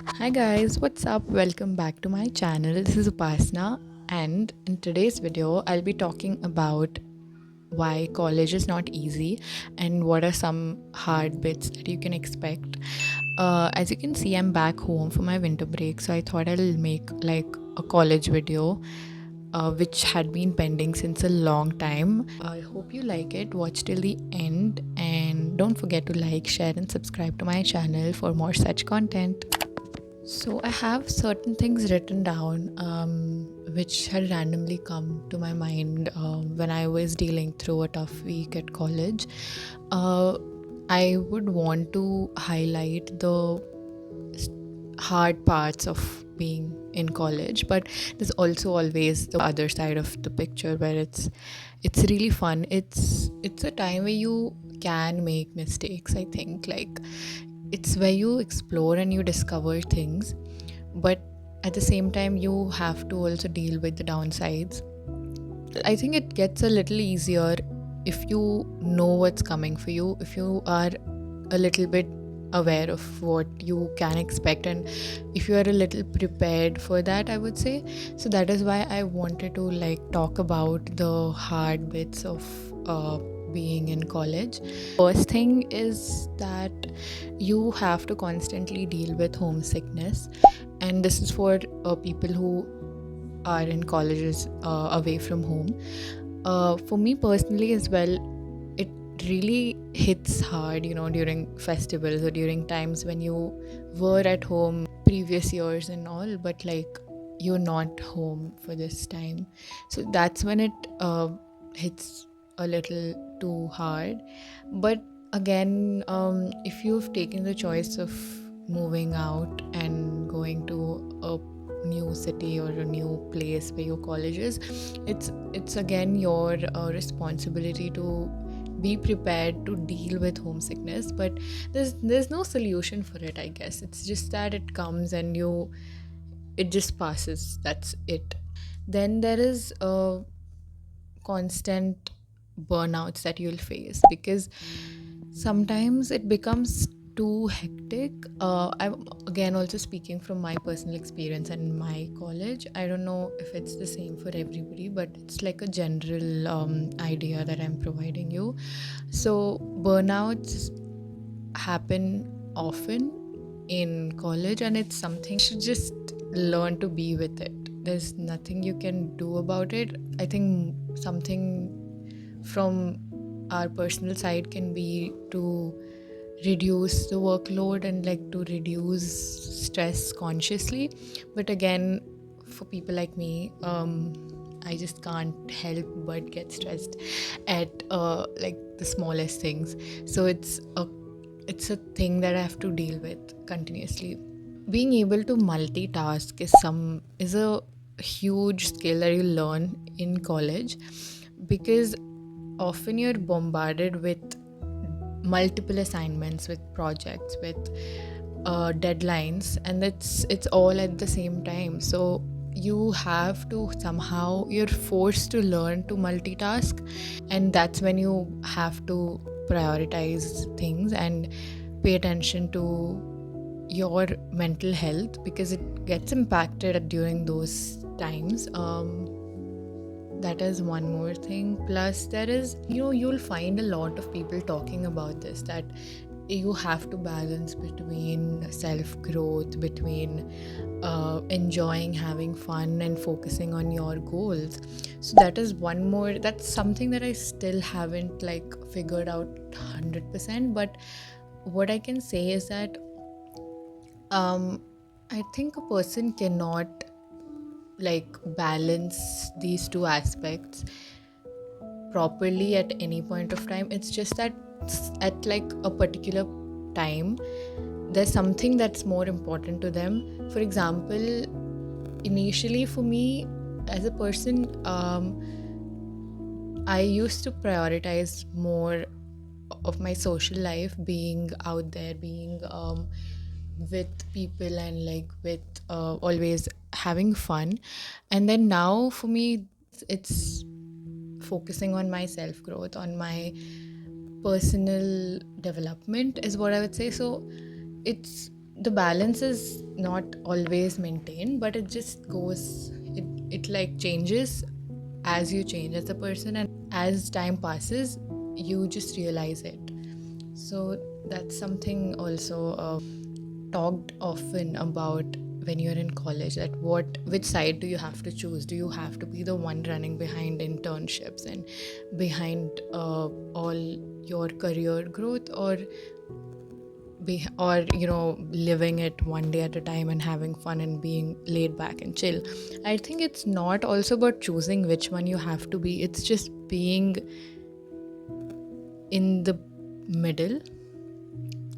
Hi guys, what's up? Welcome back to my channel. This is Upasana, and in today's video, I'll be talking about why college is not easy and what are some hard bits that you can expect. As you can see, I'm back home for my winter break, so I thought I'll make like a college video. Which had been pending since a long time. I hope you like it. Watch till the end and don't forget to like, share, and subscribe to my channel for more such content. So I have certain things written down, which had randomly come to my mind when I was dealing through a tough week at college. Uh, I would want to highlight the hard parts of being in college, but there's also always the other side of the picture where it's really fun. It's a time where you can make mistakes. I think like it's where you explore and you discover things, but at the same time you have to also deal with the downsides. I think it gets a little easier if you know what's coming for you, if you are a little bit aware of what you can expect, and if you are a little prepared for that, I would say. So that is why I wanted to like talk about the hard bits of being in college. First thing is that you have to constantly deal with homesickness, and this is for people who are in colleges away from home. For me personally as well, it really hits hard, during festivals or during times when you were at home previous years and all, but like you're not home for this time. So that's when it hits a little too hard. But again, if you've taken the choice of moving out and going to a new city or a new place where your college is, it's again your responsibility to be prepared to deal with homesickness. But there's no solution for it, I guess. It's just that it comes and it just passes. That's it. Then there is constant burnouts that you'll face because sometimes it becomes too hectic. I'm again also speaking from my personal experience and my college. I don't know if it's the same for everybody, but it's like a general idea that I'm providing you. So burnouts happen often in college, and it's something you should just learn to be with it. There's nothing you can do about it. I think something from our personal side can be to reduce the workload and like to reduce stress consciously. But again, for people like me, I just can't help but get stressed at like the smallest things. So it's a thing that I have to deal with continuously. Being able to multitask is a huge skill that you learn in college, because often you're bombarded with multiple assignments, with projects, with deadlines, and it's all at the same time. So you have to somehow, you're forced to learn to multitask, and that's when you have to prioritize things and pay attention to your mental health, because it gets impacted during those times. That is one more thing. Plus there is, you'll find a lot of people talking about this, that you have to balance between self growth, between enjoying having fun and focusing on your goals. So that is one more, that's something that I still haven't like figured out 100%. But what I can say is that I think a person cannot like balance these two aspects properly at any point of time. It's just that at like a particular time, there's something that's more important to them. For example, initially for me as a person, I used to prioritize more of my social life, being out there, being with people, and like with always having fun. And then now for me, it's focusing on my self growth, on my personal development, is what I would say. So it's the balance is not always maintained, but it just goes, it like changes as you change as a person, and as time passes you just realize it. So that's something also talked often about when you're in college, that which side do you have to choose? Do you have to be the one running behind internships and behind all your career growth, or living it one day at a time and having fun and being laid back and chill? I think it's not also about choosing which one you have to be, it's just being in the middle,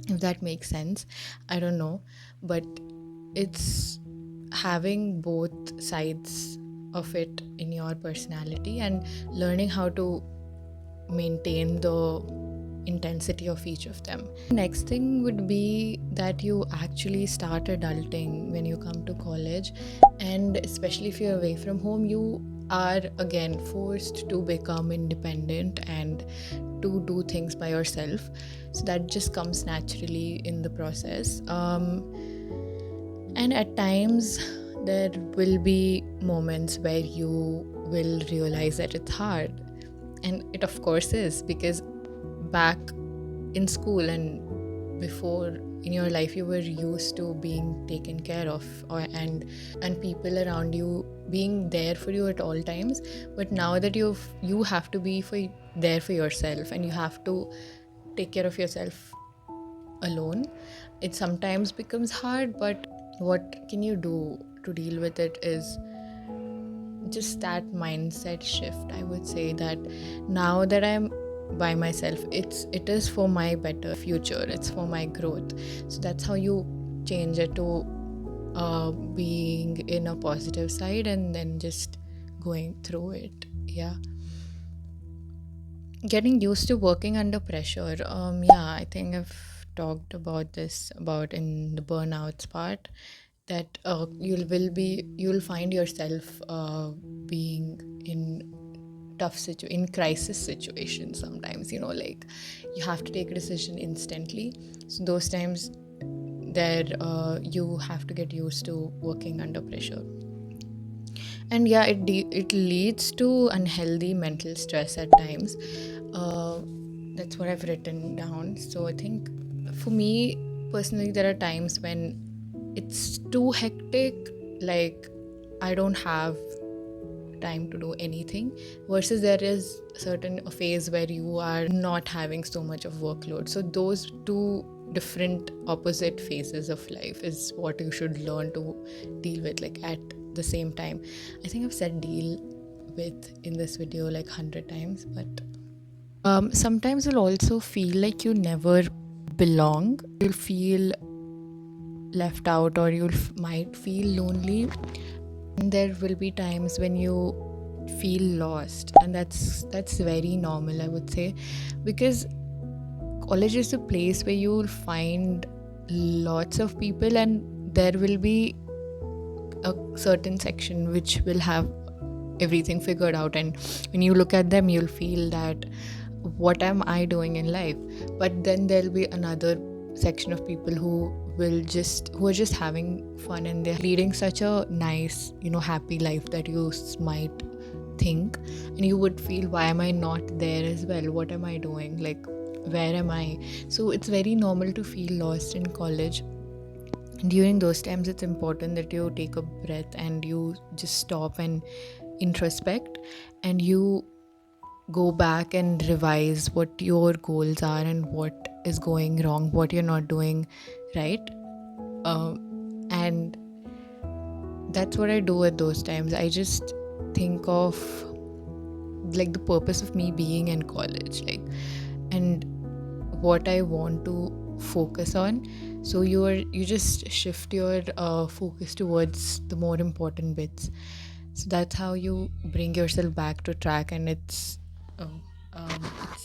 if that makes sense. I don't know, but it's having both sides of it in your personality and learning how to maintain the intensity of each of them. Next thing would be that you actually start adulting when you come to college, and especially if you're away from home, you are again forced to become independent and to do things by yourself. So that just comes naturally in the process. And at times there will be moments where you will realize that it's hard, and it of course is, because back in school and before in your life you were used to being taken care of, and people around you being there for you at all times. But now that you have to be there for yourself, and you have to take care of yourself alone, it sometimes becomes hard. But what can you do to deal with it is just that mindset shift. I would say that now that I'm by myself, it is for my better future, it's for my growth. So that's how you change it to being in a positive side and then just going through it. Yeah, getting used to working under pressure. Yeah, I think I've talked about this about in the burnouts part, that you'll find yourself being in in crisis situations sometimes, like you have to take a decision instantly. So those times there you have to get used to working under pressure. And yeah, it leads to unhealthy mental stress at times. uh, that's what I've written down. So I think for me personally, there are times when it's too hectic, like I don't have time to do anything, versus there is a phase where you are not having so much of workload. So those two different opposite phases of life is what you should learn to deal with, like at the same time. I think I've said deal with in this video like 100 times. But sometimes you'll also feel like you never belong. You'll feel left out, or you might feel lonely. And there will be times when you feel lost, and that's very normal, I would say, because college is a place where you'll find lots of people, and there will be a certain section which will have everything figured out, and when you look at them you'll feel that what am I doing in life? But then there'll be another section of people who are just having fun, and they're leading such a nice, happy life that you might think, and you would feel, why am I not there as well? What am I doing? Like, where am I? So it's very normal to feel lost in college. During those times it's important that you take a breath and you just stop and introspect, and you go back and revise what your goals are and what is going wrong, what you're not doing right. And that's what I do at those times. I just think of like the purpose of me being in college, like, and what I want to focus on. So you just shift your focus towards the more important bits. So that's how you bring yourself back to track, and um,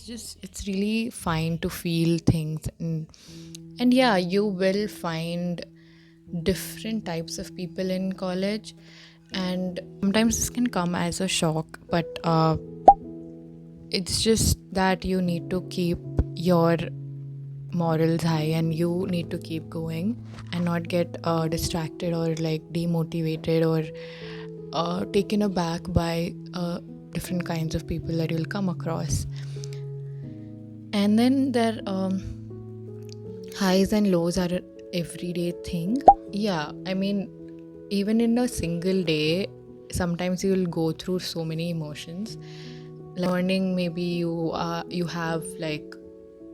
it's really fine to feel things. And yeah, you will find different types of people in college, and sometimes this can come as a shock, but it's just that you need to keep your morals high and you need to keep going and not get distracted or like demotivated or taken aback by different kinds of people that you'll come across. And then there highs and lows are an everyday thing. Yeah, I mean, even in a single day, sometimes you will go through so many emotions. Like morning, maybe you have like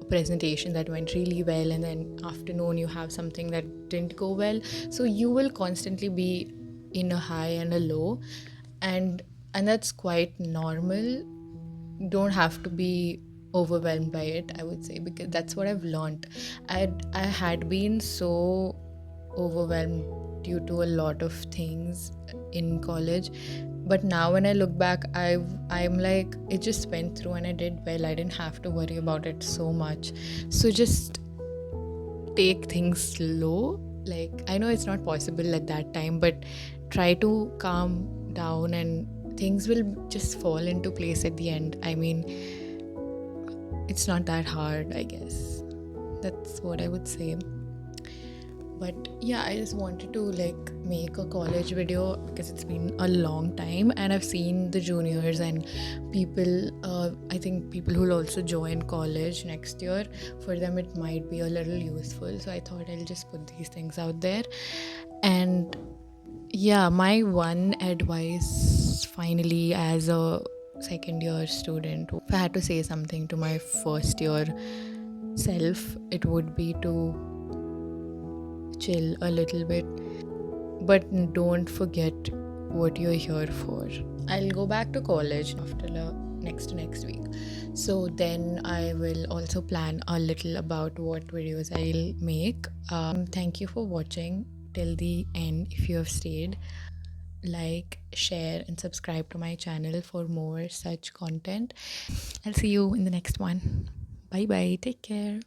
a presentation that went really well, and then afternoon you have something that didn't go well. So you will constantly be in a high and a low, and that's quite normal. Don't have to be overwhelmed by it, I would say, because that's what I've learned. I had been so overwhelmed due to a lot of things in college, but now when I look back, I'm like, it just went through and I did well. I didn't have to worry about it so much. So just take things slow. Like, I know it's not possible at that time, but try to calm down and things will just fall into place at the end. I mean, it's not that hard, I guess. That's what I would say. But yeah, I just wanted to like make a college video because it's been a long time and I've seen the juniors and people, I think people who will also join college next year, for them it might be a little useful. So I thought I'll just put these things out there. And yeah, my one advice finally as a second year student, if I had to say something to my first year self, it would be to chill a little bit, but don't forget what you're here for. I'll go back to college after next week, so then I will also plan a little about what videos I'll make. Thank you for watching till the end. If you have stayed, like, share and subscribe to my channel for more such content. I'll see you in the next one. Bye bye, take care.